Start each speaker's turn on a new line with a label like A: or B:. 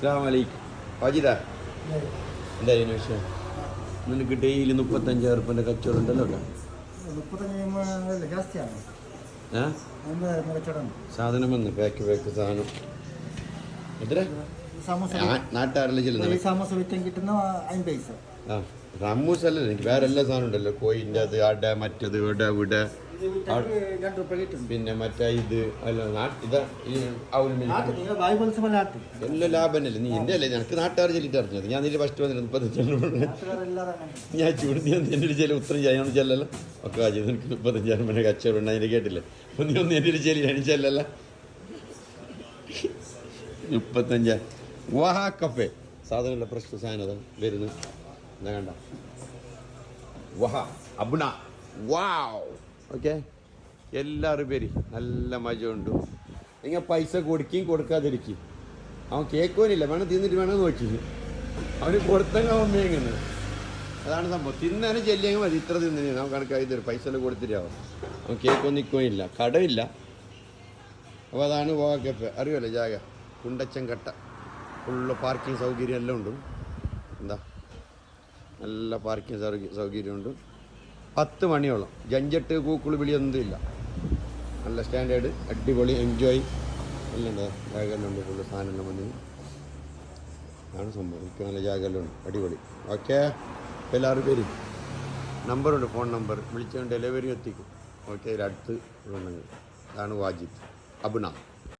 A: അസ്സലാമു അലൈക്കും. വാജിദാ എന്തായാലും വിഷയം നിനക്ക് ഡെയിലി 35,000 റുപ്യൻ്റെ കച്ചവടം ഉണ്ടല്ലോ സാധനം വന്ന് പാക്ക് സാധനം എത്ര നാട്ടുകാരെല്ലാം ചെല്ലുന്നത് ആ റമ്മൂസ് അല്ലല്ലോ എനിക്ക് വേറെ എല്ലാ സാധനം ഉണ്ടല്ലോ കോയിൻ്റെ അത് അട മറ്റത് ഇവിടെ പിന്നെ മറ്റേ ഇത് അല്ല ഇതാ എല്ലാം ലാഭമല്ലേ നീ എൻ്റെ അല്ലേ എനിക്ക് നാട്ടുകാർ ചെല്ലിട്ട് അറിഞ്ഞത് ഞാൻ നിന്റെ ഫസ്റ്റ് വന്നിട്ട് 35 ഞാൻ ചൂടി എൻ്റെ ചില ഉത്തരം ചെയ്യാൻ ചെല്ലല്ലോ ഒക്കെ എനിക്ക് 35,000 പിന്നെ കച്ചവടം ഉണ്ട് അതിൻ്റെ കേട്ടില്ലേ ഒന്നും എൻ്റെ ചെല്ലി ഞാൻ ചെല്ലല്ല 35,000 വാഹാ കഫേ സാധനമുള്ള പ്രശ്ന സാധനം വരുന്നു എന്താ കണ്ട വഹാ അബ്ന വാവ് ഓക്കെ എല്ലാവരും പേര് നല്ല മജ ഉണ്ട് നിങ്ങൾ പൈസ കൊടുക്കുകയും കൊടുക്കാതിരിക്കും അവൻ കേൾക്കുവാനില്ല വേണം തിന്നിട്ട് വേണം നോക്കി അവന് കൊടുത്തങ്ങ് അവൻ മേങ്ങുന്നു അതാണ് സംഭവം തിന്നാനും ചെല്ലിയങ്ങ് മതി ഇത്ര തിന്നു അവൻ കണക്കായി തരും പൈസ എല്ലാം കൊടുത്തിട്ടാവും അവൻ കേൾക്കൊന്നും നിൽക്കുകയില്ല കടമില്ല അപ്പോൾ അതാണ് വഹാ കഫേ അറിയുമല്ലോ ജാഗ കുണ്ടച്ചൻ കട്ട ഫുള്ള് പാർക്കിംഗ് സൗകര്യം എല്ലാം ഉണ്ട് എന്താ നല്ല പാർക്കിംഗ് സൗകര്യമുണ്ട് 10 മണിയോളം ജഞ്ചട്ട് കൂക്കുളി വിളി ഒന്നും ഇല്ല നല്ല സ്റ്റാൻഡേർഡ് അടിപൊളി എൻജോയ് എല്ലാം ഉണ്ട് ജാഗെല്ലാം ഉണ്ട് ഫുള്ള് സാധനമെല്ലാം വന്ന് അതാണ് സംഭവം എനിക്ക് നല്ല ജാഗെല്ലാം ഉണ്ട് അടിപൊളി ഓക്കെ എല്ലാവരും പേര് നമ്പറുണ്ട് ഫോൺ നമ്പർ വിളിച്ചുകൊണ്ട് ഡെലിവറി എത്തിക്കും ഓക്കെ ഇതിലടുത്ത് ഉണ്ടെങ്കിൽ അതാണ് വാജിദ് അബ്ന